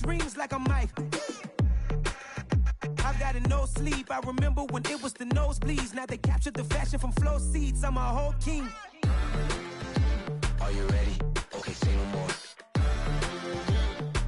rings like a mic. I've got no sleep. I remember when it was the nosebleeds. Now they captured the fashion from flow seats. I'm a whole king. Are you ready? Okay, say no more.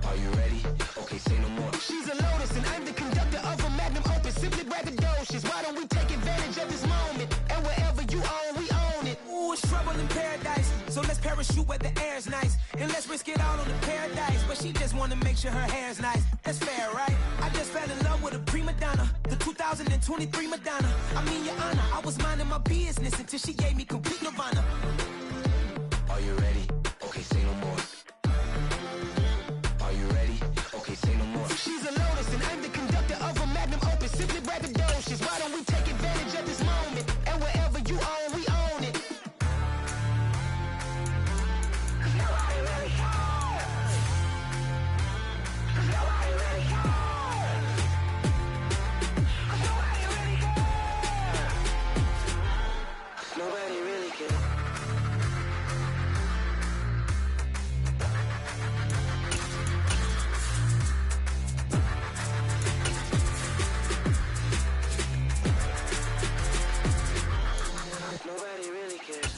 Are you ready? Okay, say no more. She's a lotus and I'm the conductor of a magnum opus. Simply braggadocious. Why don't we take advantage of this moment? And wherever you own, we own it. Ooh, it's trouble in paradise. So let's parachute where the air's nice. And let's risk it all on the paradise. But she just wanna make sure her hair's nice. That's fair, right? I just fell in love with a prima donna. The 2023 Madonna. I mean, your honor, I was minding my business until she gave me complete nirvana. Are you ready? Okay, say no more. Are you ready? Okay, say no more. She's a lotus and I'm the conductor of a magnum opus. Simply braggadocious. Why don't we take advantage of this moment? And wherever you own, we own it. Nobody really cares. Nobody really cares. Nobody really cares. Nobody really cares. Nobody really cares.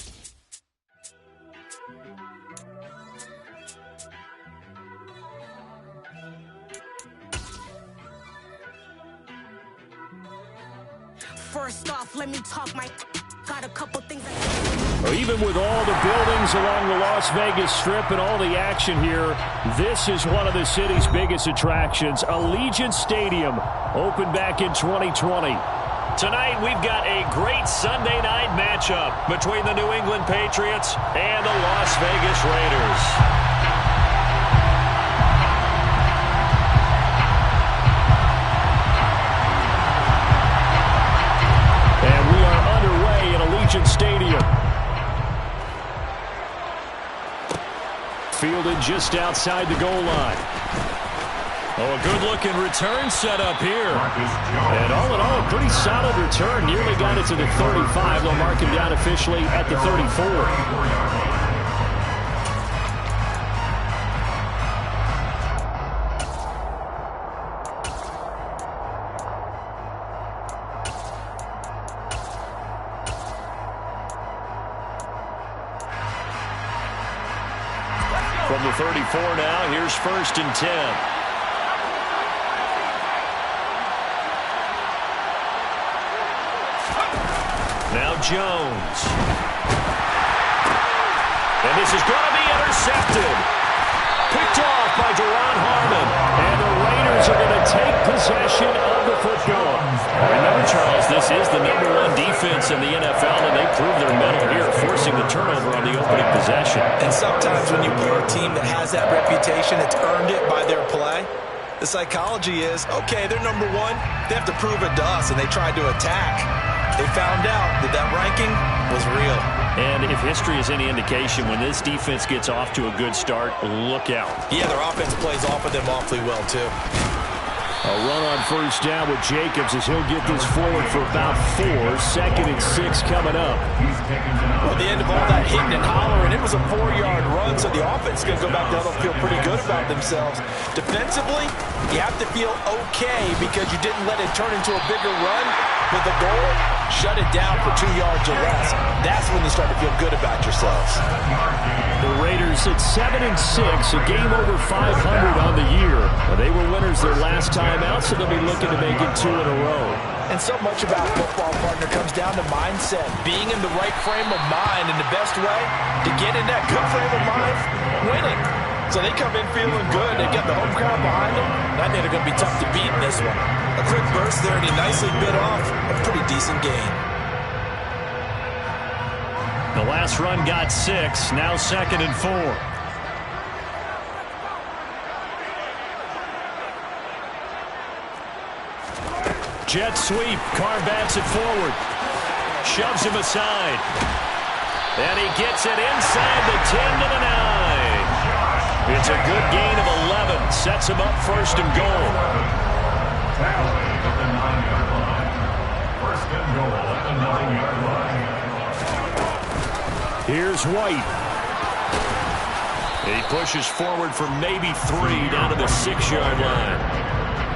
First off, let me talk my... Got a couple things Even with all the buildings along the Las Vegas Strip and all the action here, this is one of the city's biggest attractions. Allegiant Stadium opened back in 2020. Tonight, we've got a great Sunday night matchup between the New England Patriots and the Las Vegas Raiders. Stadium. Fielded just outside the goal line. Oh, a good-looking return set up here. And all in all, a pretty solid return. Nearly got it to the 35. They'll mark him down officially at the 34. From the 34 now, here's 1st and 10. Now Jones. And this is going to be intercepted. Picked off by Duron Harmon. And the Raiders are going to take possession of the football. Remember, Charles, this is the #1 defense in the NFL, and they prove their mettle here, forcing the turnover on the opening possession. And sometimes when you play a team that has that reputation, it's earned it by their play. The psychology is, okay, they're #1. They have to prove it to us, and they tried to attack. They found out that that ranking was real. And if history is any indication, when this defense gets off to a good start, look out. Yeah, their offense plays off of them awfully well, too. A run on 1st down with Jacobs as he'll get this forward for about 4. 2nd and 6 coming up. Well, at the end of all that hitting and hollering, it was a 4-yard run, so the offense is going to go back down and feel pretty good about themselves. Defensively, you have to feel okay because you didn't let it turn into a bigger run. But the goal, shut it down for 2 yards or less. That's when you start to feel good about yourselves. The Raiders at 7 and 6, a game over 500 on the year. They were winners their last time out, so they'll be looking to make it 2 in a row. And so much about football, partner, comes down to mindset. Being in the right frame of mind, and the best way to get in that good frame of mind, winning. So they come in feeling good. They get the home crowd behind them. I think they're going to be tough to beat in this one. A quick burst there, and he nicely bit off a pretty decent gain. The last run got 6, now 2nd and 4. Jet sweep, Carr bats it forward. Shoves him aside. And he gets it inside the 10 to the 9. It's a good gain of 11. Sets him up 1st and goal. At the 9-yard line. 1st and goal at the 9-yard line. Here's White. He pushes forward for maybe 3 down to the 6-yard line.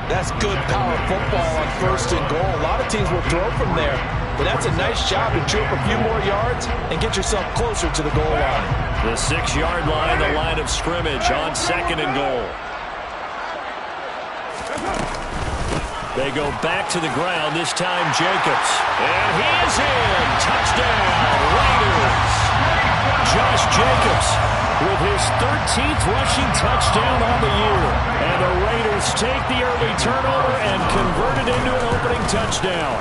That's good power football on 1st and goal. A lot of teams will throw from there, but that's a nice job to chew up a few more yards and get yourself closer to the goal line. The 6-yard line, the line of scrimmage on 2nd and goal. They go back to the ground, this time Jacobs. And he is in. Touchdown, Raiders. Josh Jacobs with his 13th rushing touchdown on the year. And the Raiders take the early turnover and convert it into an opening touchdown.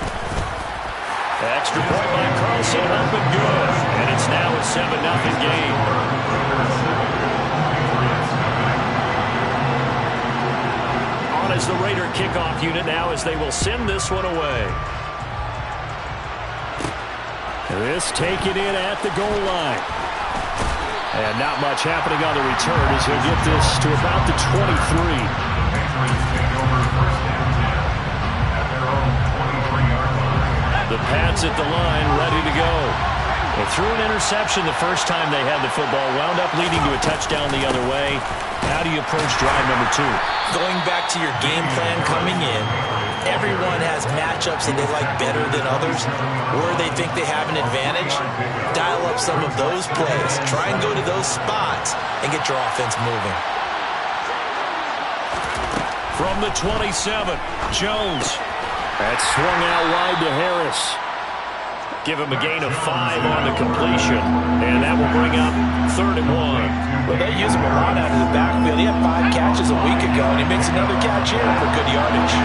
Extra point by Carlson, up and good. And it's now a 7-0 game. On as the Raider kickoff unit now as they will send this one away. This taken in at the goal line. And not much happening on the return as he'll get this to about the 23. The Pats at the line, ready to go. They threw an interception the first time they had the football, wound up leading to a touchdown the other way. How do you approach drive number 2? Going back to your game plan coming in, everyone has matchups that they like better than others, where they think they have an advantage. Dial up some of those plays. Try and go to those spots and get your offense moving. From the 27, Jones. That's swung out wide to Harris. Give him a gain of 5 on the completion. And that will bring up 3rd and 1. Well, they use him a lot out of the backfield. He had 5 catches a week ago, and he makes another catch here for good yardage.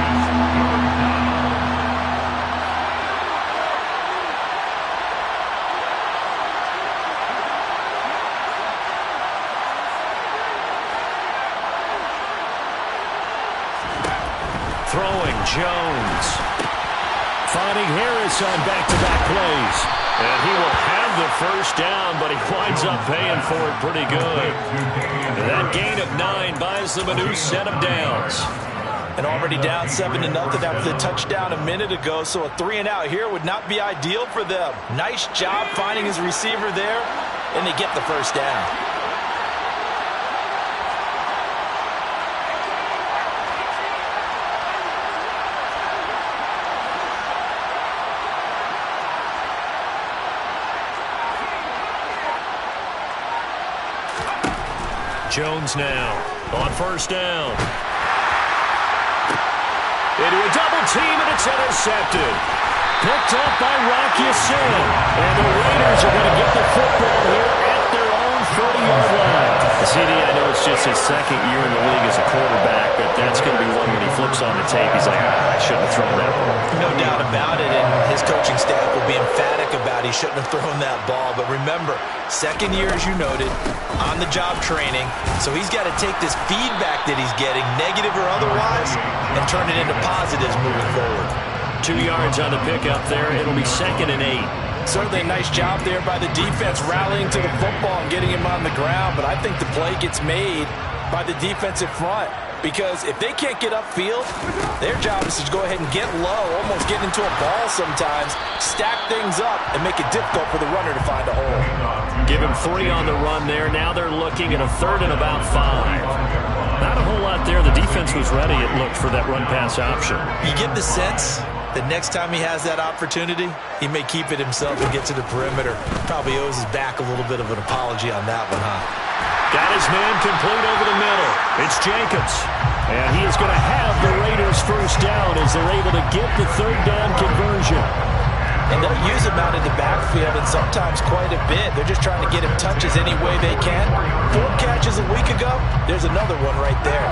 Throwing, Jones. Finding Harris on back-to-back plays. And he will have the first down, but he winds up paying for it pretty good. That gain of 9 buys them a new set of downs. And already down 7-0 after the touchdown a minute ago, so a 3-and-out here would not be ideal for them. Nice job finding his receiver there, and they get the first down. Jones now on 1st down. Into a double team, and it's intercepted. Picked up by Rock Ya-Sin. And the Raiders are going to get the football here at their own 40-yard line. CD, I know it's just his 2nd year in the league as a quarterback, but that's going to be one when he flips on the tape. He's like, I shouldn't have thrown that ball. No doubt about it, and his coaching staff will be emphatic about he shouldn't have thrown that ball. But remember, 2nd year, as you noted, on-the-job training, so he's got to take this feedback that he's getting, negative or otherwise, and turn it into positives moving forward. 2 yards on the pickup there. It'll be 2nd and 8. Certainly a nice job there by the defense rallying to the football and getting him on the ground, but I think the play gets made by the defensive front, because if they can't get upfield, their job is to go ahead and get low, almost get into a ball sometimes, stack things up, and make it difficult for the runner to find a hole. Give him 3 on the run there. Now they're looking at a 3rd and about 5. Not a whole lot there. The defense was ready, it looked, for that run-pass option. You get the sense that next time he has that opportunity, he may keep it himself and get to the perimeter. Probably owes his back a little bit of an apology on that one, huh? Got his man complete over the middle. It's Jacobs. And he is going to have the Raiders' first down as they're able to get the 3rd down conversion. And they'll use him out in the backfield, and sometimes quite a bit. They're just trying to get him touches any way they can. 4 catches a week ago. There's another one right there.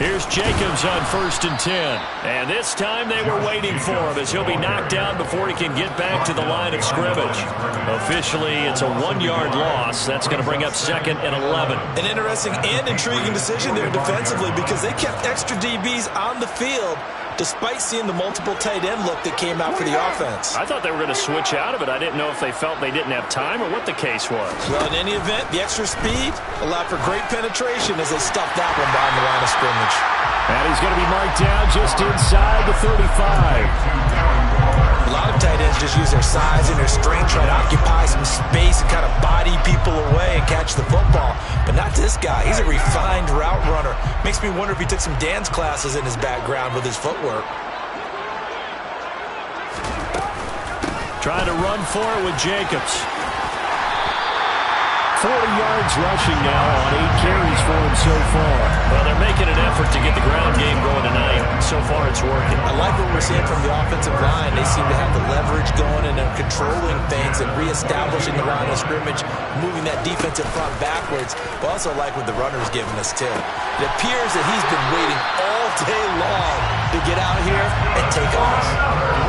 Here's Jacobs on 1st and 10. And this time they were waiting for him as he'll be knocked down before he can get back to the line of scrimmage. Officially, it's a 1-yard loss. That's going to bring up 2nd and 11. An interesting and intriguing decision there defensively, because they kept extra DBs on the field despite seeing the multiple tight end look that came out for the offense. I thought they were going to switch out of it. I didn't know if they felt they didn't have time or what the case was. Well, in any event, the extra speed allowed for great penetration as they stuffed that one behind the line of scrimmage. And he's going to be marked down just inside the 35. A lot of tight ends just use their size and their strength, try to occupy some space and kind of body people away and catch the football. But not this guy. He's a refined route runner. Makes me wonder if he took some dance classes in his background with his footwork. Trying to run for it with Jacobs. 40 yards rushing now on 8 carries for him so far. Well, they're making an effort to get the ground game going tonight. So far, it's working. I like what we're seeing from the offensive line. They seem to have the leverage going and they're controlling things and reestablishing the line of scrimmage, moving that defensive front backwards. But also like what the runner's giving us, too. It appears that he's been waiting all day long to get out here and take off.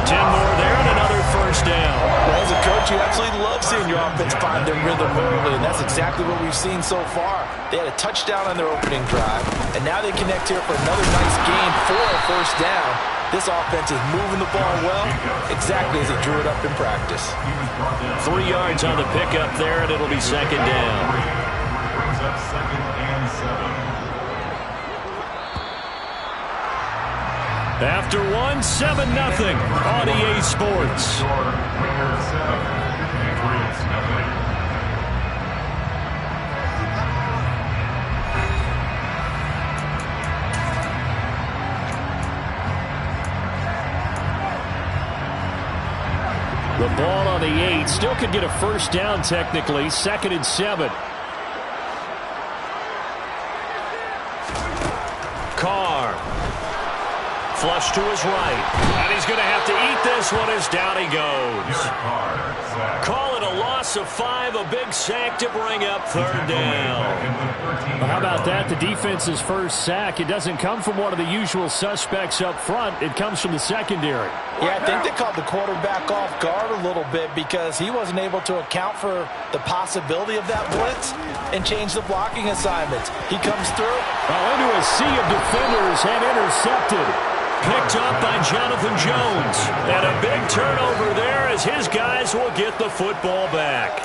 10 more there and another first down. Well, as a coach, you absolutely love seeing your offense find their rhythm early, and that's exactly what we've seen so far. They had a touchdown on their opening drive, and now they connect here for another nice game for a first down. This offense is moving the ball well, exactly as he drew it up in practice. 3 yards on the pickup there, and it'll be second down. Brings up 2nd and 7. After 1, 7-0 on EA Sports. Patriots 0. The ball on the 8. Still could get a first down technically. 2nd and 7. Carr. Flush to his right. And he's going to have to eat this one as down he goes. Call it a loss of 5. A big sack to bring up 3rd down. Well, how about that? The defense's first sack. It doesn't come from one of the usual suspects up front. It comes from the secondary. Yeah, I think they caught the quarterback off guard a little bit because he wasn't able to account for the possibility of that blitz and change the blocking assignments. He comes through. Well, into a sea of defenders and intercepted. Picked up by Jonathan Jones. And a big turnover there as his guys will get the football back.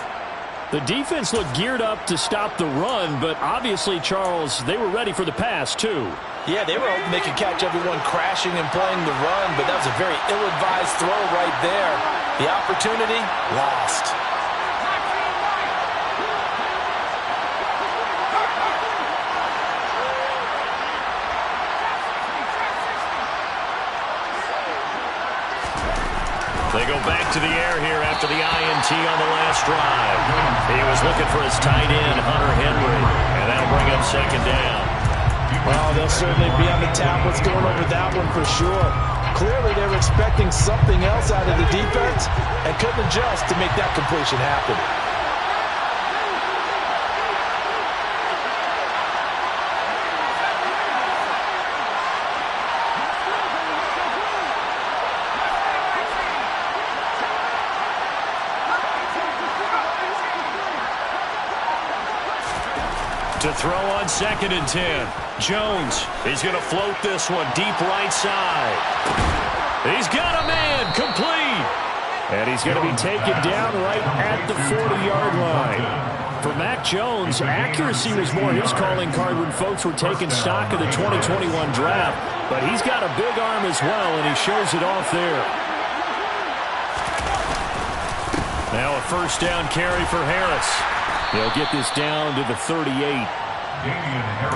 The defense looked geared up to stop the run, but obviously, Charles, they were ready for the pass, too. Yeah, they were hoping they could catch everyone crashing and playing the run, but that was a very ill-advised throw right there. The opportunity, lost. They go back to the air here after the INT on the last drive. He was looking for his tight end, Hunter Henry, and that'll bring up 2nd down. Well, they'll certainly be on the tablets going over that one for sure. Clearly, they were expecting something else out of the defense and couldn't adjust to make that completion happen. To throw on 2nd and 10. Jones, he's going to float this one deep right side. He's got a man, complete. And he's going to be taken down right at the 40-yard line. For Mac Jones, accuracy was more his calling card when folks were taking stock of the 2021 draft. But he's got a big arm as well, and he shows it off there. Now a first down carry for Harris. They'll get this down to the 38.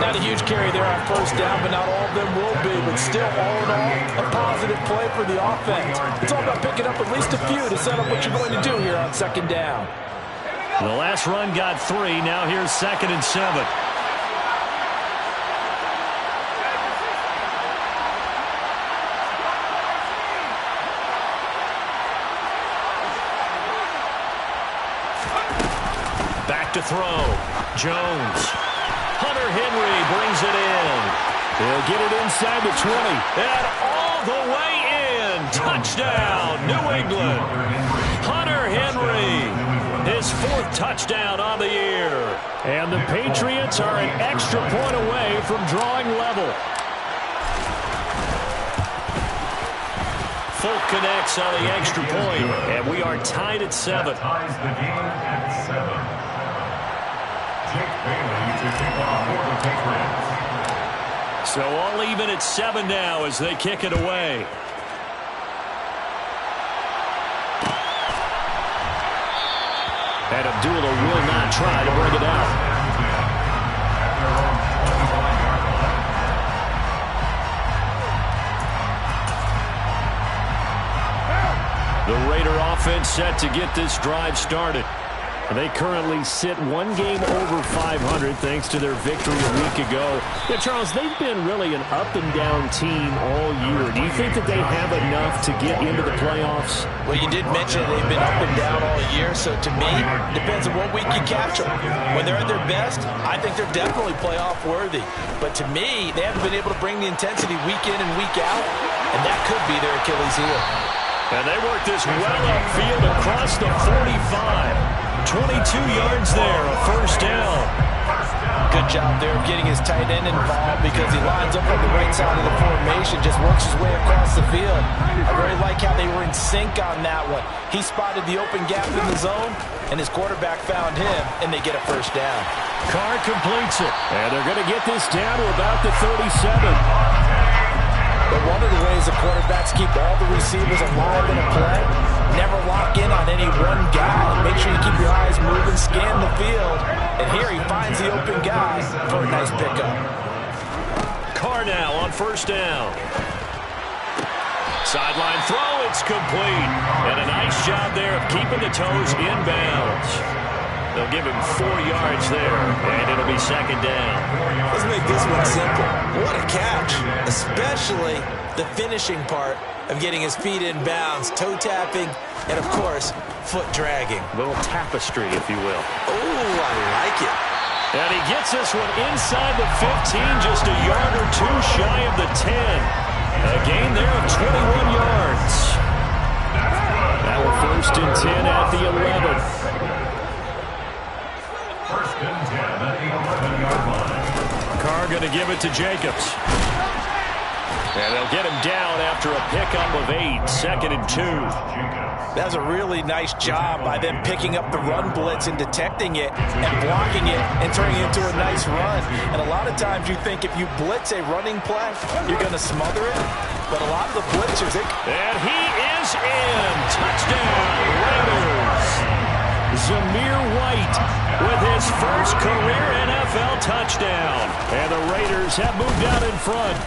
Not a huge carry there on first down, but not all of them will be. But still, all in all, a positive play for the offense. It's all about picking up at least a few to set up what you're going to do here on 2nd down. The last run got 3. Now here's 2nd and 7. Back to throw. Jones. Hunter Henry brings it in. He'll get it inside the 20. And all the way in. Touchdown, New England. Hunter Henry. His 4th touchdown on the year. And the Patriots are an extra point away from drawing level. Folk connects on the extra point. And we are tied at 7. Ties the game at 7. Jake Bailey to kick off for the Patriots. So all even at 7 now as they kick it away. Abdullah will not try to bring it out. The Raider offense set to get this drive started. They currently sit one game over 500 thanks to their victory a week ago. Yeah, Charles, they've been really an up-and-down team all year. Do you think that they have enough to get into the playoffs? Well, you did mention they've been up and down all year, so to me, it depends on what week you catch them. When they're at their best, I think they're definitely playoff-worthy. But to me, they haven't been able to bring the intensity week in and week out, and that could be their Achilles heel. And they work this well upfield across the 45. 22 yards there, a first down. Good job there of getting his tight end involved because he lines up on the right side of the formation, just works his way across the field. I really like how they were in sync on that one. He spotted the open gap in the zone, and his quarterback found him, and they get a first down. Carr completes it, and they're going to get this down to about the 37. But one of the ways the quarterbacks keep all the receivers alive in a play, never lock in on any one guy. Make sure you keep your eyes moving, scan the field. And here he finds the open guy for a nice pickup. Carr now on first down. Sideline throw, it's complete. And a nice job there of keeping the toes inbounds. They'll give him 4 yards there, and it'll be second down. Let's make this one simple. What a catch, especially the finishing part of getting his feet in bounds, toe tapping, and, of course, foot dragging. A little tapestry, if you will. Oh, I like it. And he gets this one inside the 15, just a yard or two shy of the 10. A gain there of 21 yards. Now we're first and 10 at the 11. First and 10 at the 11-yard line. Carr going to give it to Jacobs. And they'll get him down after a pickup of 8, second and 2. That's a really nice job by them picking up the run blitz and detecting it and blocking it and turning it into a nice run. And a lot of times you think if you blitz a running play, you're going to smother it. But a lot of the blitzers... And he is in. Touchdown, Raiders. Zamir White with his first career NFL touchdown. And the Raiders have moved out in front.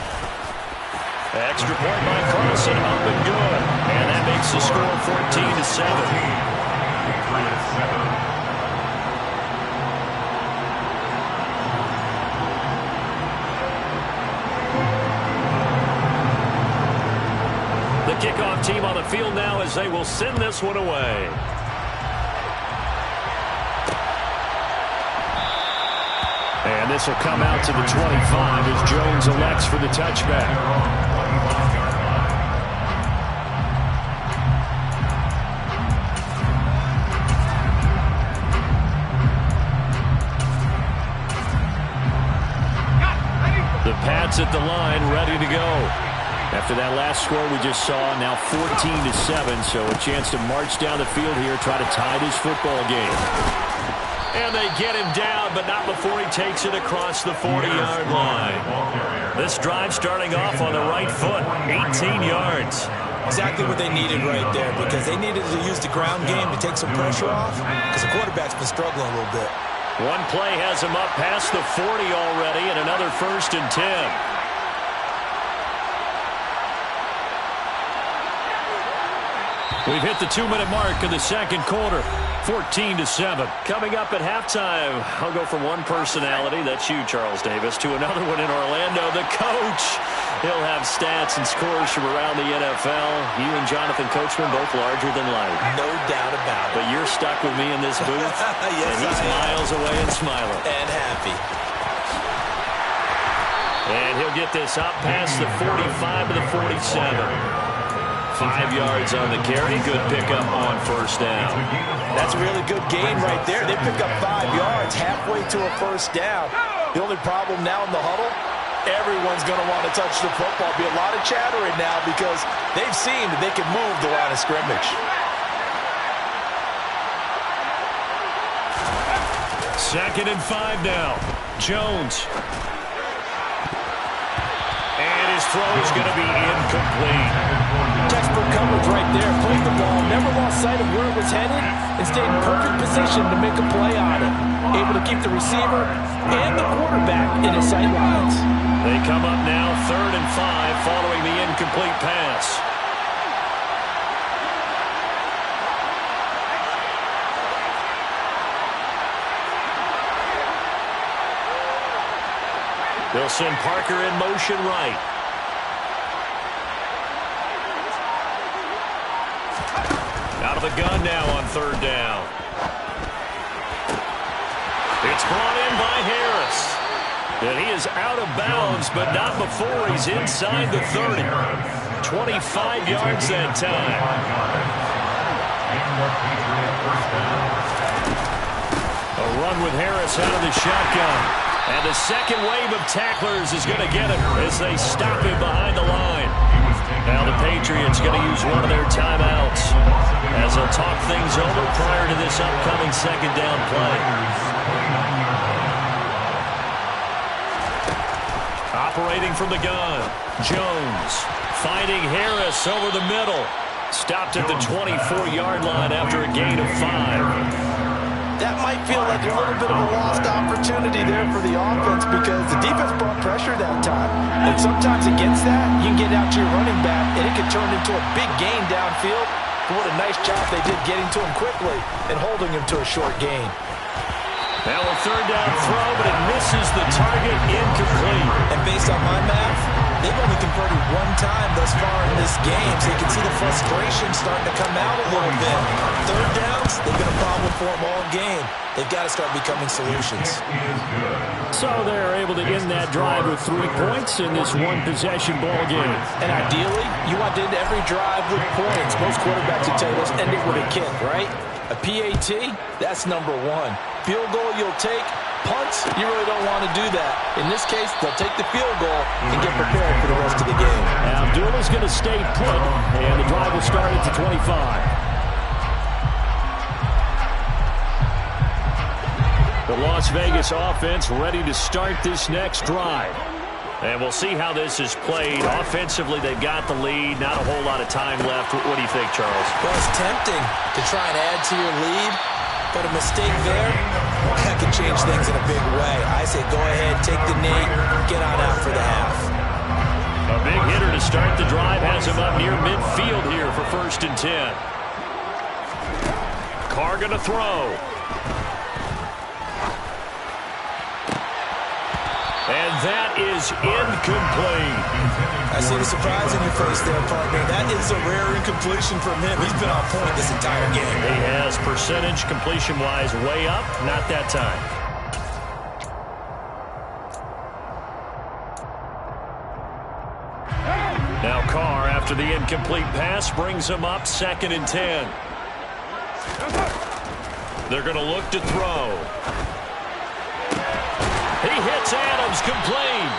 Extra point by Carlson, up and good. And that makes the score 14-7. The kickoff team on the field now as they will send this one away. And this will come out to the 25 as Jones elects for the touchback. The Pats at the line, ready to go. After that last score we just saw, now 14-7, so a chance to march down the field here, try to tie this football game. And they get him down, but not before he takes it across the 40-yard line. This drive starting off on the right foot, 18 yards. Exactly what they needed right there, because they needed to use the ground game to take some pressure off, because the quarterback's been struggling a little bit. One play has him up past the 40 already, and another first and 10. We've hit the 2-minute mark in the second quarter. 14-7. Coming up at halftime, I'll go from one personality, that's you, Charles Davis, to another one in Orlando, the coach. He'll have stats and scores from around the NFL. You and Jonathan Coachman both larger than life. No doubt about it. But you're stuck with me in this booth, yes, and he's miles away and smiling. And happy. And he'll get this up past the 45 to the 47. 5 yards on the carry. Good pickup on first down. That's a really good gain right there. They pick up 5 yards halfway to a first down. The only problem now in the huddle, everyone's going to want to touch the football. Be a lot of chattering now because they've seen that they can move the line of scrimmage. Second and 5 now. Jones. And his throw is going to be incomplete. Textbook coverage right there. Played the ball, never lost sight of where it was headed, and stayed in perfect position to make a play on it. Able to keep the receiver and the quarterback in his sight lines. They come up now 3rd and 5 following the incomplete pass. They'll send Parker in motion right. Out of the gun now on 3rd down. It's brought in by Harris. And he is out of bounds, but not before he's inside the 30. 25 yards that time. A run with Harris out of the shotgun. And the second wave of tacklers is going to get him as they stop him behind the line. Now the Patriots going to use one of their timeouts as they'll talk things over prior to this upcoming 2nd down play. Operating from the gun, Jones finding Harris over the middle. Stopped at the 24-yard line after a gain of 5. That might feel like a little bit of a lost opportunity there for the offense because the defense brought pressure that time. And sometimes against that, you can get out to your running back, and it could turn into a big gain downfield. But what a nice job they did getting to him quickly and holding him to a short gain. Now a 3rd down throw, but it misses the target, incomplete. And based on my math, they've only converted one time thus far in this game, so you can see the frustration starting to come out a little bit. 3rd downs, they've been a problem for them all game. They've got to start becoming solutions. So they're able to end that drive with 3 points in this one-possession ball game. And ideally, you want to end every drive with points. Most quarterbacks would tell you, let's end it with a kick, right? A PAT, that's number 1. Field goal you'll take. Punts, you really don't want to do that. In this case, they'll take the field goal and get prepared for the rest of the game. Now Abdullah's going to stay put, and the drive will start at the 25. The Las Vegas offense ready to start this next drive. And we'll see how this is played. Offensively, they've got the lead. Not a whole lot of time left. What do you think, Charles? Well, it's tempting to try and add to your lead, but a mistake there, that can change things in a big way. I say go ahead, take the knee, get on out for the half. A big hitter to start the drive has him up near midfield here for 1st and 10. Carr going to throw. And that is incomplete. I see the surprise in your face there, partner. That is a rare incompletion from him. He's been on point this entire game. He has percentage completion-wise way up. Not that time. Now Carr, after the incomplete pass, brings him up 2nd and 10. They're going to look to throw. He hits Adams, complete.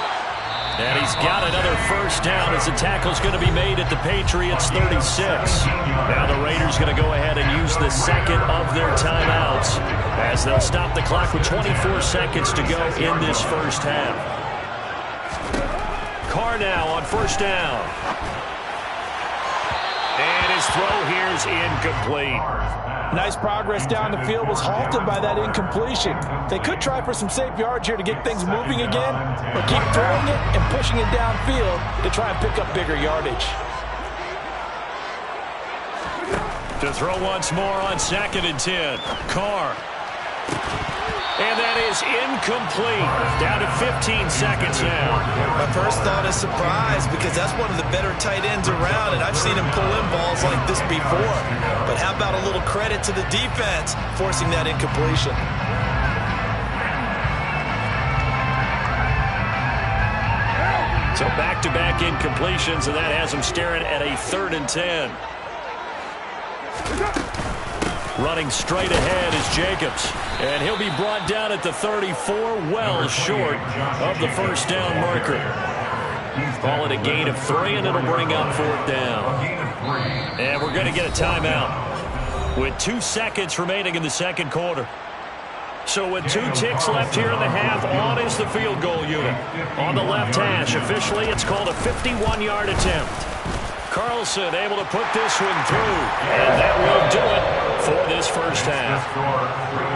And he's got another 1st down as the tackle's going to be made at the Patriots 36. Now the Raiders going to go ahead and use the 2nd of their timeouts as they'll stop the clock with 24 seconds to go in this 1st half. Carr now on 1st down. And his throw here is incomplete. Nice progress down the field was halted by that incompletion. They could try for some safe yards here to get things moving again, or keep throwing it and pushing it downfield to try and pick up bigger yardage. To throw once more on 2nd and 10. Carr. And that is incomplete. Down to 15 seconds now. My first thought is surprise because that's one of the better tight ends around, and I've seen him pull in balls like this before. But how about a little credit to the defense forcing that incompletion? So back-to-back incompletions, and that has him staring at a 3rd and 10. Running straight ahead is Jacobs. And he'll be brought down at the 34, well short of the 1st down marker. Call it a gain of 3, and it'll bring up 4th down. And we're going to get a timeout with 2 seconds remaining in the 2nd quarter. So with 2 ticks left here in the half, on is the field goal unit. On the left hash, officially it's called a 51-yard attempt. Carlson able to put this one through. And that will do it for this first half.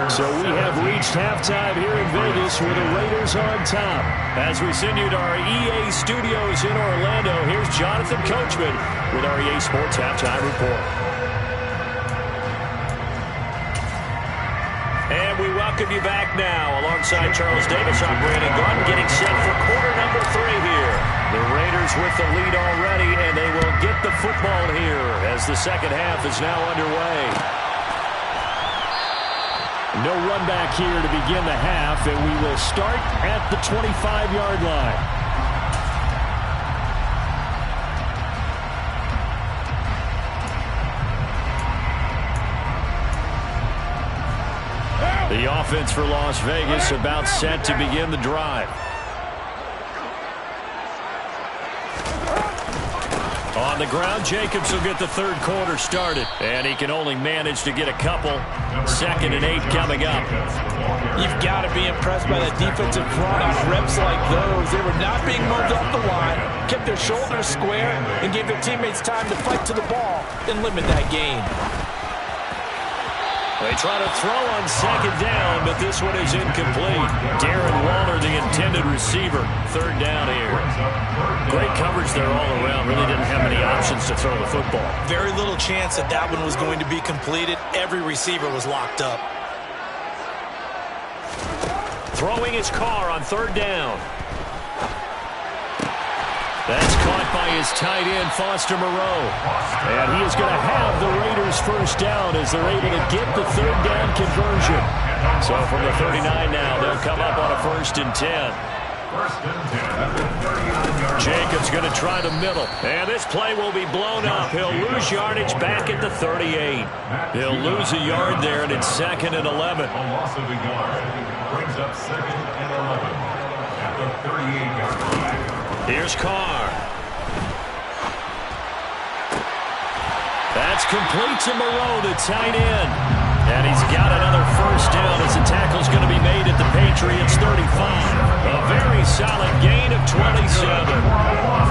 So we have reached halftime here in Vegas with the Raiders on top. As we send you to our EA studios in Orlando, here's Jonathan Coachman with our EA Sports Halftime Report. And we welcome you back now alongside Charles Davis. I'm Brandon Gordon getting set for quarter number 3 here. The Raiders with the lead already, and they will get the football here as the second half is now underway. No run back here to begin the half, and we will start at the 25-yard line. The offense for Las Vegas about set to begin the drive. On the ground, Jacobs will get the third quarter started. And he can only manage to get a couple. 2nd and 8 coming up. You've got to be impressed by that defensive front on reps like those. They were not being moved off the line, kept their shoulders square, and gave their teammates time to fight to the ball and limit that gain. They try to throw on 2nd down, but this one is incomplete. Darren Waller, the intended receiver. 3rd down here. Great coverage there all around. Really didn't have many options to throw the football. Very little chance that that one was going to be completed. Every receiver was locked up. Throwing his car on 3rd down. That's caught by his tight end, Foster Moreau. And he is going to have the Raiders first down as they're able to get the 3rd down conversion. So from the 39 now, they'll come up on a 1st and 10. Jacobs going to try the middle. And this play will be blown up. He'll lose yardage back at the 38. He'll lose a yard there, and it's 2nd and 11. A loss of a yard brings up 2nd and 11 at the 38-yard line. Here's Carr. That's complete to Moreau, the tight end. And he's got another first down as the tackle's going to be made at the Patriots 35. A very solid gain of 27.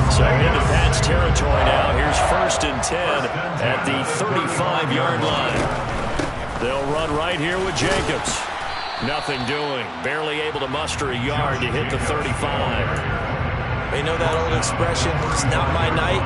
So into Pat's territory now. Here's 1st and 10 at the 35-yard line. They'll run right here with Jacobs. Nothing doing. Barely able to muster a yard to hit the 35. You know that old expression, it's not my night.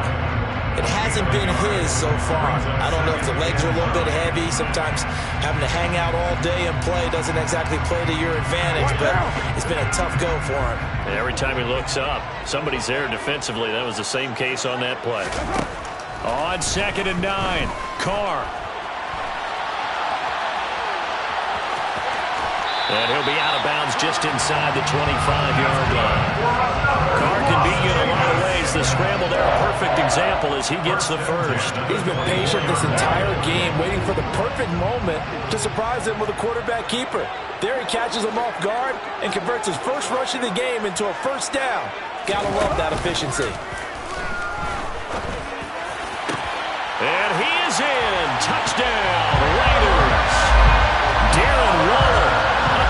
It hasn't been his so far. I don't know if the legs are a little bit heavy. Sometimes having to hang out all day and play doesn't exactly play to your advantage, but it's been a tough go for him. Every time he looks up, somebody's there defensively. That was the same case on that play. On 2nd and 9, Carr. And he'll be out of bounds just inside the 25-yard line. Carr can beat you in a lot of ways. The scramble there, a perfect example as he gets the first. He's been patient this entire game, waiting for the perfect moment to surprise him with a quarterback keeper. There he catches him off guard and converts his first rush of the game into a first down. Gotta love that efficiency. And he is in. Touchdown, Raiders. Darren Waller.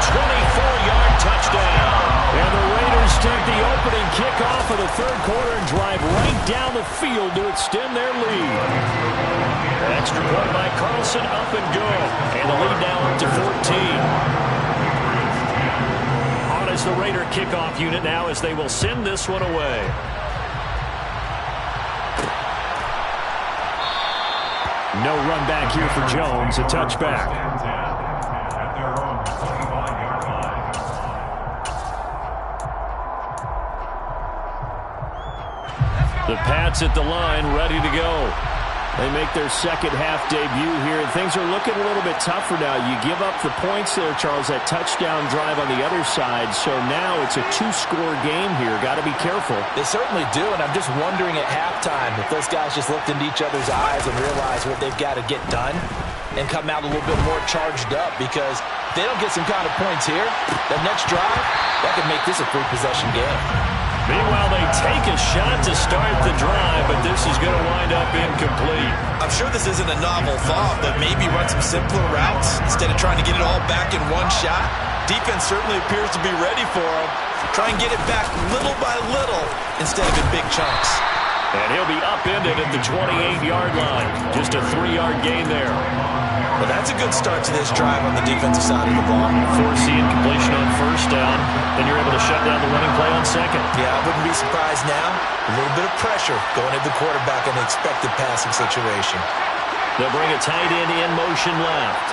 24-yard touchdown. And the Raiders take the opening kickoff of the 3rd quarter and drive right down the field to extend their lead. Extra point by Carlson, up and go. And the lead now up to 14. On is the Raider kickoff unit now as they will send this one away. No run back here for Jones, a touchback. The Pats at the line, ready to go. They make their second half debut here, and things are looking a little bit tougher now. You give up the points there, Charles, that touchdown drive on the other side, so now it's a 2-score game here. Got to be careful. They certainly do, and I'm just wondering at halftime if those guys just looked into each other's eyes and realized what they've got to get done and come out a little bit more charged up, because if they don't get some kind of points here, that next drive, that could make this a 3-possession game. Meanwhile, they take a shot to start the drive, but this is going to wind up incomplete. I'm sure this isn't a novel thought, but maybe run some simpler routes instead of trying to get it all back in one shot. Defense certainly appears to be ready for him. Try and get it back little by little instead of in big chunks. And he'll be upended at the 28-yard line. Just a 3-yard gain there. Well, that's a good start to this drive on the defensive side of the ball. Forcing completion on first down. Then you're able to shut down the running play on second. Yeah, I wouldn't be surprised now. A little bit of pressure going at the quarterback in an expected passing situation. They'll bring a tight end in motion left.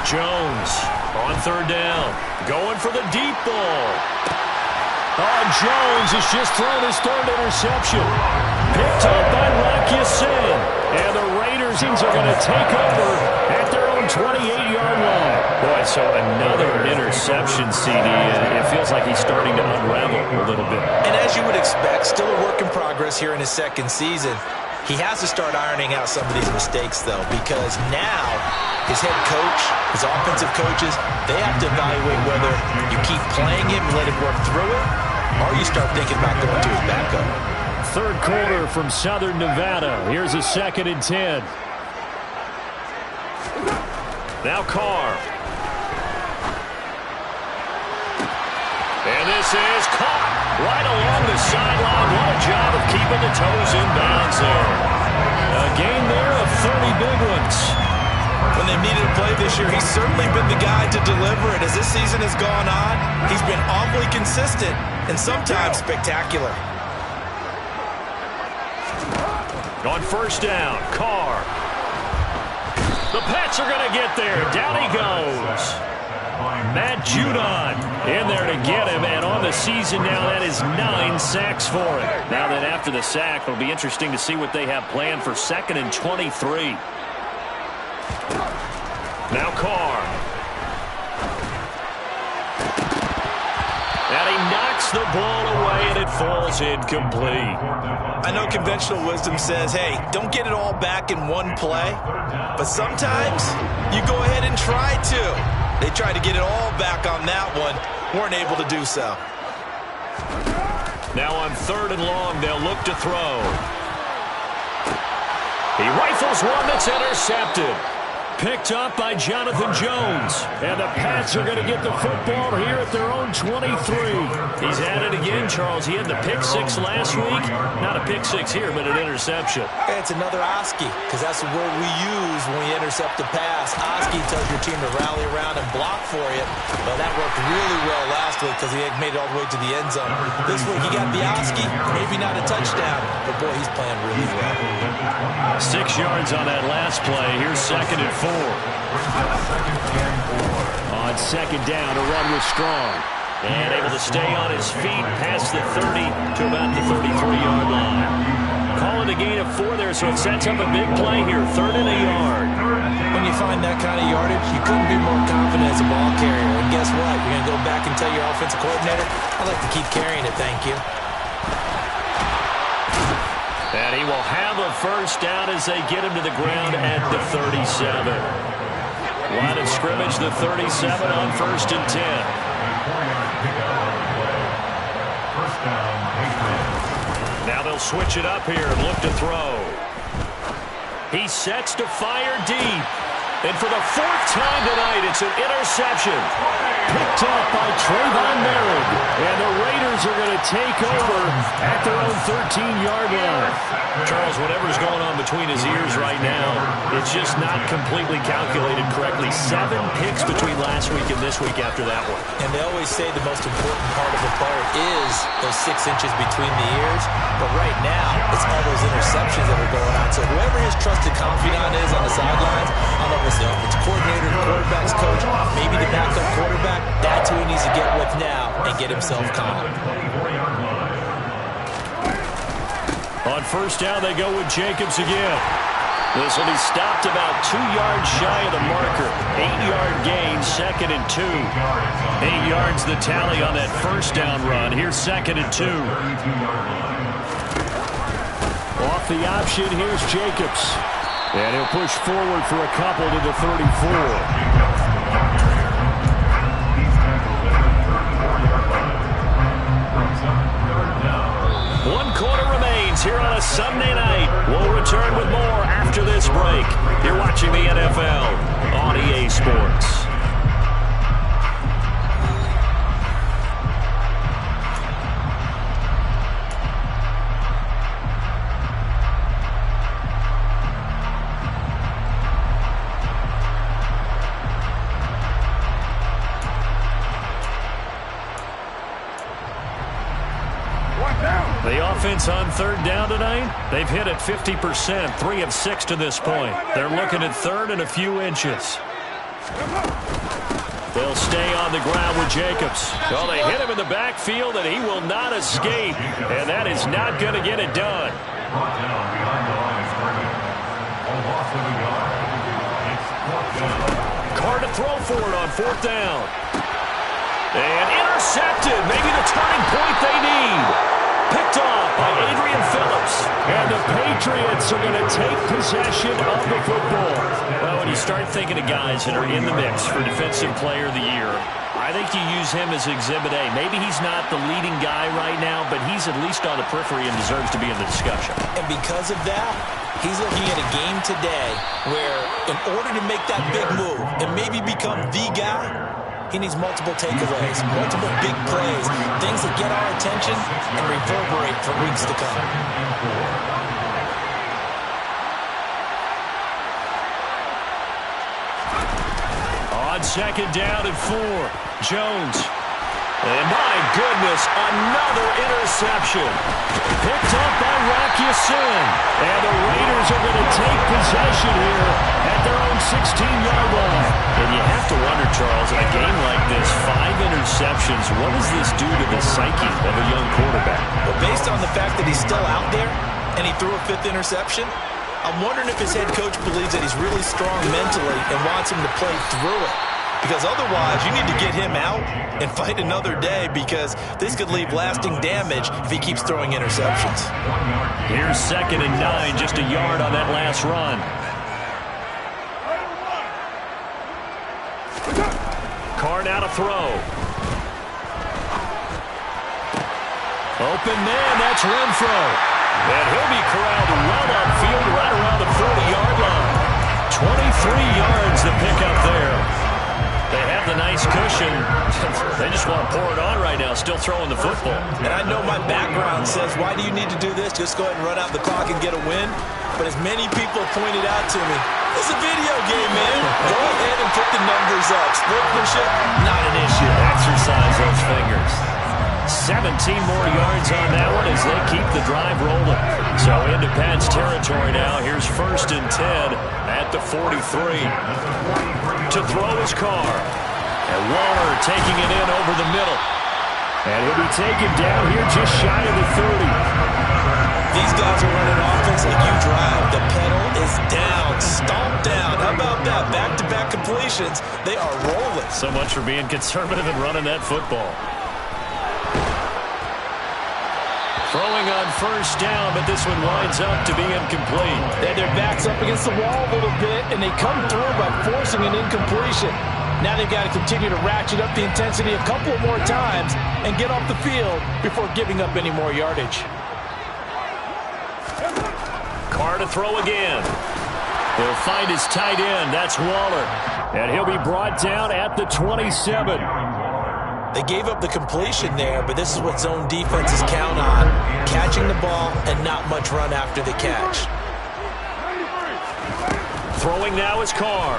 Jones on third down. Going for the deep ball. Oh, Jones has just thrown his third interception. Picked up by Rocky Sin. And the Raiders are going to take over at their own 28-yard line. Boy, so another interception, CD. It feels like he's starting to unravel a little bit. And as you would expect, still a work in progress here in his second season. He has to start ironing out some of these mistakes, though, because now his head coach, his offensive coaches, they have to evaluate whether you keep playing him and let him work through it, or you start thinking about going to his backup. Third quarter from Southern Nevada. Here's a 2nd and 10. Now Carr. And this is caught right along the sideline. What a job of keeping the toes in bounds there. A gain there of 30 big ones. When they've needed a play this year, he's certainly been the guy to deliver it. As this season has gone on, he's been awfully consistent and sometimes spectacular. On first down, Carr. The Pats are going to get there. Down he goes. Matt Judon in there to get him, and on the season now, that is 9 sacks for him. Now that after the sack, it'll be interesting to see what they have planned for 2nd and 23. Now Carr. And he knocks the ball away, and it falls incomplete. I know conventional wisdom says, hey, don't get it all back in one play, but sometimes you go ahead and try to. They tried to get it all back on that one, weren't able to do so. Now on 3rd and long, they'll look to throw. He rifles one that's intercepted. Picked up by Jonathan Jones. And the Pats are going to get the football here at their own 23. He's at it again, Charles. He had the pick 6 last week. Not a pick 6 here, but an interception. It's another Oski, because that's the word we use when we intercept a pass. Oski tells your team to rally around and block for you. But that worked really well last week because he made it all the way to the end zone. This week he got the Oski, maybe not a touchdown, but boy, he's playing really well. 6 yards on that last play. Here's 2nd and 4. On 2nd down, a run was strong. And able to stay on his feet past the 30 to about the 33-yard line. Calling a gain of 4 there, so it sets up a big play here. 3rd and a yard. When you find that kind of yardage, you couldn't be more confident as a ball carrier. And guess what? You're going to go back and tell your offensive coordinator, I'd like to keep carrying it, thank you. And he will have a first down as they get him to the ground at the 37. Line of scrimmage, the 37 on 1st and 10. Now they'll switch it up here and look to throw. He sets to fire deep. And for the 4th time tonight, it's an interception. Picked up by Trayvon Merritt. And the Raiders are going to take over at their own 13-yard line. Charles, whatever's going on between his ears right now, it's just not completely calculated correctly. 7 picks between last week and this week after that one. And they always say the most important part of a player is those 6 inches between the ears. But right now, it's all those interceptions that are going on. So whoever his trusted confidant is on the sidelines, I don't know if it's the offensive coordinator, the quarterback's coach, maybe the backup quarterback, that's who he needs to get with now and get himself calm. On first down, they go with Jacobs again. This will be stopped about 2 yards shy of the marker. 8-yard gain, 2nd and 2. 8 yards the tally on that first down run. Here's 2nd and 2. Off the option, here's Jacobs. And he'll push forward for a couple to the 34. One quarter remains here on a Sunday night. We'll return with more after this break. You're watching the NFL on EA Sports. Giants on third down tonight? They've hit it 50%, 3 of 6 to this point. They're looking at third and a few inches. They'll stay on the ground with Jacobs. Well, they hit him in the backfield, and he will not escape. And that is not going to get it done. Brought down behind the line of scrimmage. A loss of a yard. It's fourth down. Carr to throw for it on fourth down. And intercepted. Maybe the turning point they need. Picked off by Adrian Phillips. And the Patriots are going to take possession of the football. Well, when you start thinking of guys that are in the mix for Defensive Player of the Year, I think you use him as Exhibit A. Maybe he's not the leading guy right now, but he's at least on the periphery and deserves to be in the discussion. And because of that, he's looking at a game today where in order to make that big move and maybe become the guy, he needs multiple takeaways, multiple big plays, things that get our attention and reverberate for weeks to come. On second down and 4, Jones. And my goodness, another interception. Picked up by Rocky Sin. And the Raiders are going to take possession here at their own 16-yard line. And you have to wonder, Charles, in a game like this, 5 interceptions, what does this do to the psyche of a young quarterback? Well, based on the fact that he's still out there and he threw a 5th interception, I'm wondering if his head coach believes that he's really strong mentally and wants him to play through it. Because otherwise, you need to get him out and fight another day because this could leave lasting damage if he keeps throwing interceptions. Here's 2nd and 9, just a yard on that last run. Carr now to throw. Open man, that's Renfro. And he'll be corralled well upfield right around the 40-yard line. 23 yards to pick up there. They have the nice cushion. They just want to pour it on right now, still throwing the football. And I know my background says, why do you need to do this? Just go ahead and run out the clock and get a win. But as many people pointed out to me, it's a video game, man. Go ahead and put the numbers up. Sportsmanship, not an issue. Exercise those fingers. 17 more yards on that one as they keep the drive rolling. So into Pat's territory now. Here's 1st and 10 at the 43. To throw his Carr. And Waller taking it in over the middle. And he'll be taken down here just shy of the 30. These guys are running offense like you drive. The pedal is down, stomped down. How about that? Back-to-back completions. They are rolling. So much for being conservative and running that football. Throwing on 1st down, but this one winds up to be incomplete. And their back's up against the wall a little bit, and they come through by forcing an incompletion. Now they've got to continue to ratchet up the intensity a couple more times and get off the field before giving up any more yardage. Carr to throw again. He'll find his tight end. That's Waller. And he'll be brought down at the 27. They gave up the completion there, but this is what zone defenses count on. Catching the ball and not much run after the catch. Throwing now is Carr.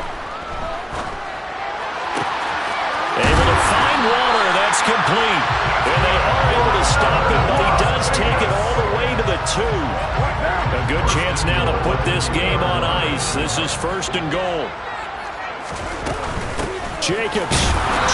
Able to find Waller. That's complete. And they are able to stop it, but he does take it all the way to the 2. A good chance now to put this game on ice. This is 1st and goal. Jacobs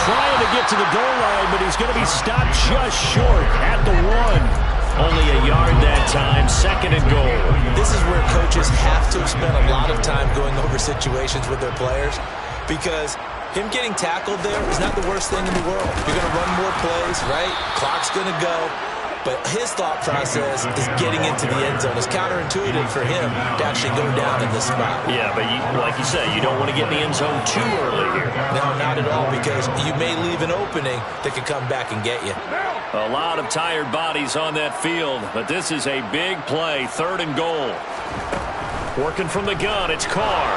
trying to get to the goal line, but he's going to be stopped just short at the 1. Only a yard that time, 2nd and goal. This is where coaches have to spend a lot of time going over situations with their players because him getting tackled there is not the worst thing in the world. You're going to run more plays, right? Clock's going to go. But his thought process is getting into the end zone. It's counterintuitive for him to actually go down in this spot. Yeah, but like you say, you don't want to get in the end zone too early here. No, not at all, because you may leave an opening that could come back and get you. A lot of tired bodies on that field, but this is a big play, 3rd and goal. Working from the gun, it's Carr.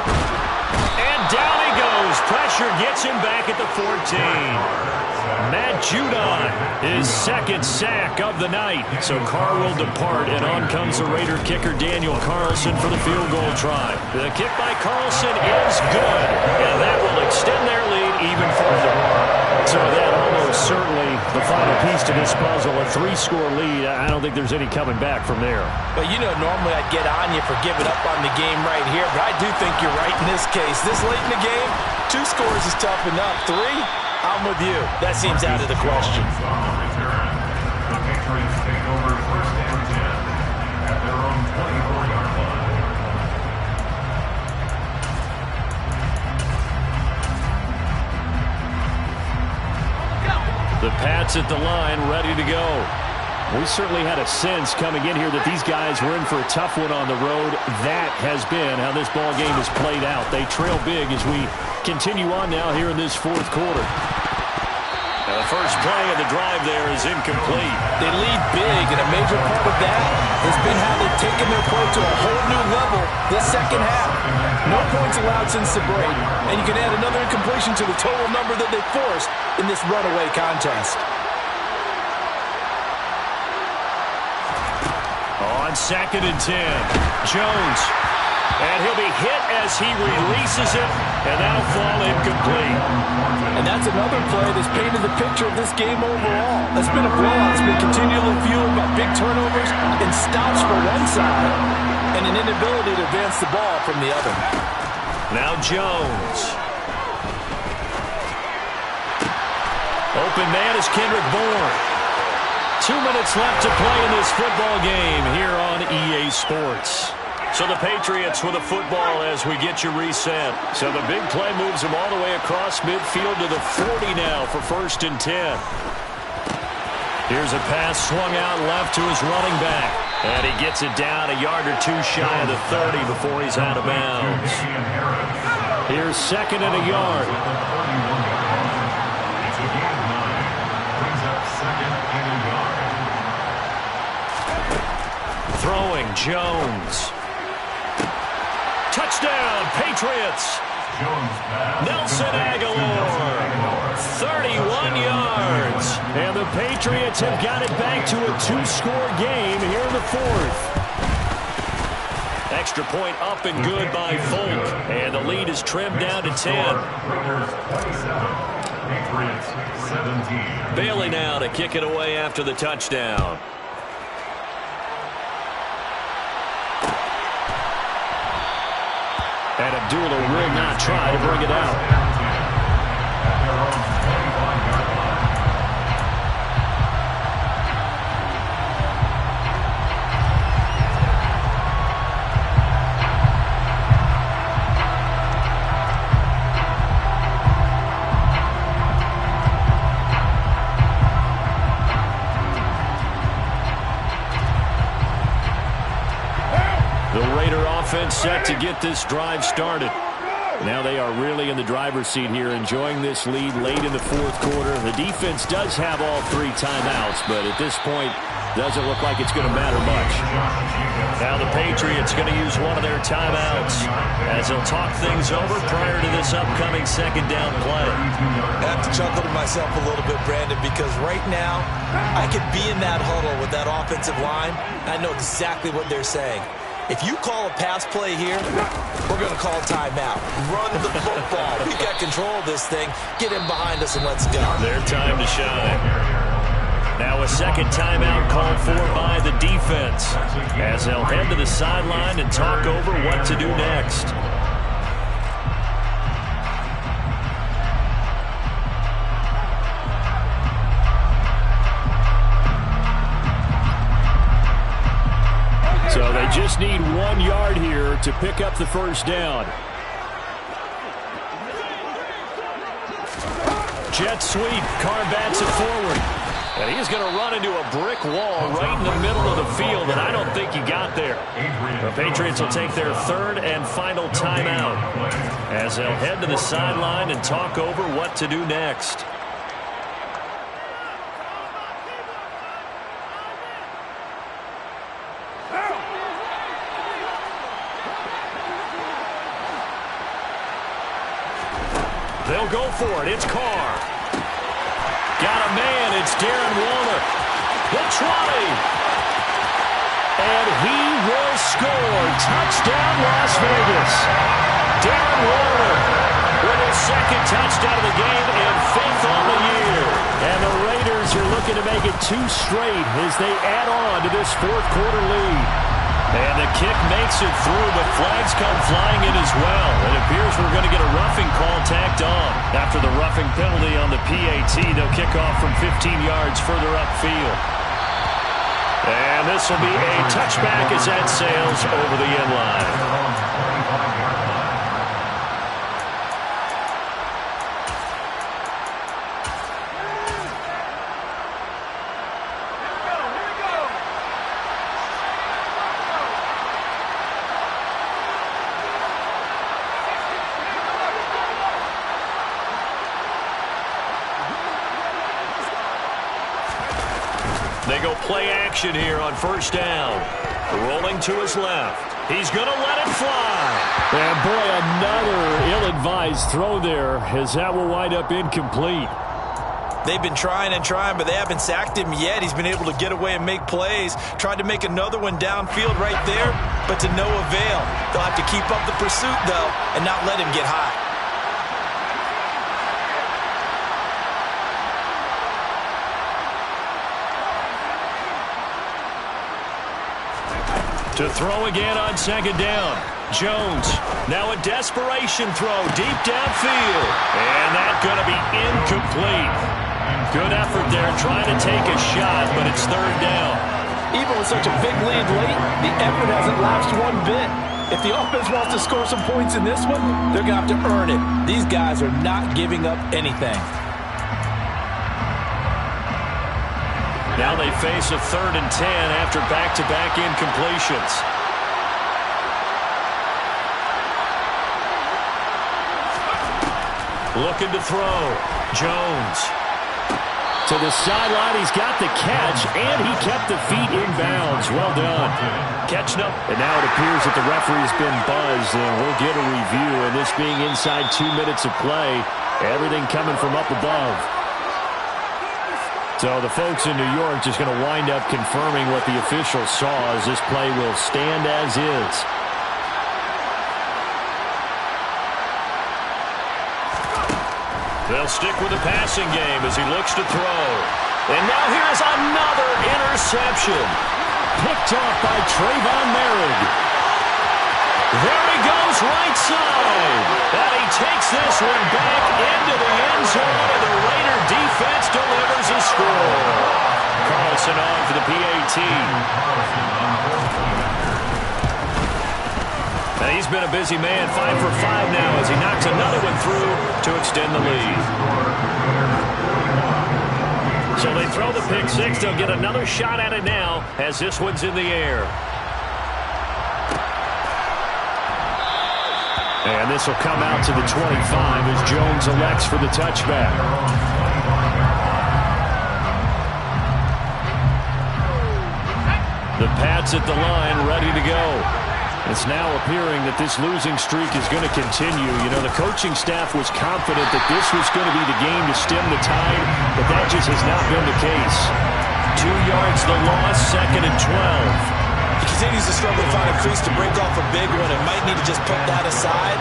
And down he goes. Pressure gets him back at the 14. Matt Judon, his 2nd sack of the night. So Carr will depart, and on comes the Raider kicker Daniel Carlson for the field goal try. The kick by Carlson is good, and that will extend their lead even further. So that almost most certainly the final piece to this puzzle. A 3-score lead. I don't think there's any coming back from there. But you know, normally I'd get on you for giving up on the game right here, but I do think you're right in this case. This late in the game, 2 scores is tough enough. 3, I'm with you. That seems out of the question. The Patriots take over first and 10 at their own 24-yard line. The Pats at the line, ready to go. We certainly had a sense coming in here that these guys were in for a tough one on the road. That has been how this ball game has played out. They trail big as we continue on now here in this 4th quarter. Now the first play of the drive there is incomplete. They lead big, and a major part of that has been how they've taken their play to a whole new level this second half. No points allowed since the break, and you can add another incompletion to the total number that they forced in this runaway contest. On 2nd and 10, Jones. And he'll be hit as he releases it, and that'll fall incomplete. And that's another play that's painted the picture of this game overall. It's been a blowout. It's been continually fueled by big turnovers and stops for one side and an inability to advance the ball from the other. Now Jones. Open man is Kendrick Bourne. 2 minutes left to play in this football game here on EA Sports. So the Patriots with a football as we get you reset. So the big play moves them all the way across midfield to the 40 now for 1st and 10. Here's a pass swung out left to his running back. And he gets it down a yard or 2 shy of the 30 before he's out of bounds. Here's 2nd and a yard. It's a gain of 9. Brings up 2nd and a yard. Throwing Jones. Touchdown, Patriots. Nelson Aguilar, 31 yards. And the Patriots have got it back to a 2-score game here in the 4th. Extra point up and good by Folk. And the lead is trimmed down to 10. Raiders 27, Patriots 17. Bailey now to kick it away after the touchdown. And Abdullah will not try to bring it out. Offense set to get this drive started. Now they are really in the driver's seat here, enjoying this lead late in the 4th quarter. The defense does have all 3 timeouts, but at this point, doesn't look like it's going to matter much. Now the Patriots going to use one of their timeouts as they'll talk things over prior to this upcoming 2nd down play. I have to chuckle to myself a little bit, Brandon, because right now I could be in that huddle with that offensive line. I know exactly what they're saying. If you call a pass play here, we're going to call timeout. Run the football. We got control of this thing. Get him behind us and let's go. Their time to shine. Now a 2nd timeout called for by the defense as they'll head to the sideline and talk over what to do next. So they just need 1 yard here to pick up the 1st down. Jet sweep. Carr bats it forward. And he's going to run into a brick wall right in the middle of the field, and I don't think he got there. The Patriots will take their 3rd and final timeout as they'll head to the sideline and talk over what to do next. They'll go for it. It's Carr. Got a man. It's Darren Waller. They'll try. And he will score. Touchdown, Las Vegas. Darren Waller with his 2nd touchdown of the game and 5th on the year. And the 2 straight as they add on to this fourth-quarter lead. And the kick makes it through, but flags come flying in as well. It appears we're going to get a roughing call tacked on. After the roughing penalty on the PAT, they'll kick off from 15 yards further upfield. And this will be a touchback as that sails over the end line. They go play action here on first down. Rolling to his left. He's going to let it fly. And boy, another ill-advised throw there as that will wind up incomplete. They've been trying and trying, but they haven't sacked him yet. He's been able to get away and make plays. Tried to make another one downfield right there, but to no avail. They'll have to keep up the pursuit, though, and not let him get high. To throw again on second down. Jones, now a desperation throw deep downfield. And that's going to be incomplete. Good effort there trying to take a shot, but it's third down. Even with such a big lead late, the effort hasn't lasted one bit. If the offense wants to score some points in this one, they're going to have to earn it. These guys are not giving up anything. Now they face a 3rd and 10 after back-to-back incompletions. Looking to throw. Jones. To the sideline, he's got the catch, and he kept the feet in bounds. Well done. Catching up. And now it appears that the referee has been buzzed, and we'll get a review. And this being inside 2 minutes of play, everything coming from up above. So the folks in New York just going to wind up confirming what the officials saw as this play will stand as is. They'll stick with the passing game as he looks to throw. And now here's another interception. Picked off by Trayvon Merrick. There he goes right side. And he takes this one back into the end zone, and the Raider defense delivers a score. Carlson on for the PAT. And he's been a busy man, 5 for 5 now as he knocks another one through to extend the lead. So they throw the pick six. They'll get another shot at it now as this one's in the air. And this will come out to the 25 as Jones elects for the touchback. The Pats at the line, ready to go. It's now appearing that this losing streak is going to continue. You know, the coaching staff was confident that this was going to be the game to stem the tide, but that just has not been the case. 2 yards the loss, 2nd and 12. He continues to struggle to find a crease to break off a big one and might need to just put that aside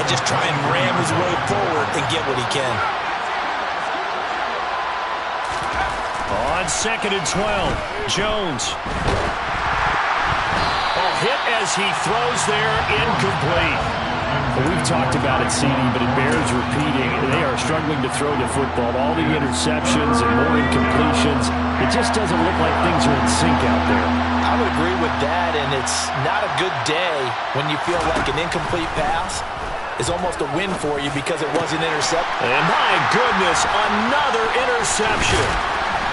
and just try and ram his way forward and get what he can. On 2nd and 12, Jones. Hit as he throws there, incomplete. Well, we've talked about it, CD, but it bears repeating. They are struggling to throw the football. All the interceptions and more incompletions. It just doesn't look like things are in sync out there. I would agree with that, and it's not a good day when you feel like an incomplete pass is almost a win for you because it wasn't intercepted. And my goodness, another interception.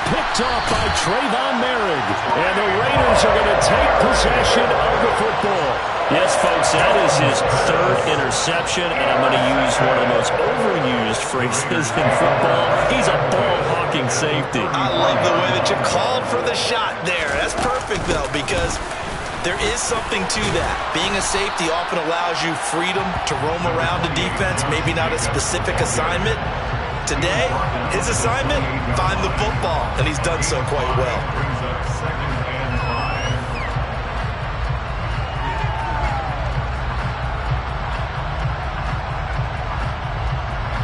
Picked off by Trayvon Merrick. And the Raiders are going to take possession of the football. Yes, folks, that is his 3rd interception, and I'm going to use one of the most overused phrases in football. He's a ball-hawking safety. I love the way that you called for the shot there. That's perfect, though, because there is something to that. Being a safety often allows you freedom to roam around the defense, maybe not a specific assignment. Today, his assignment, find the football, and he's done so quite well.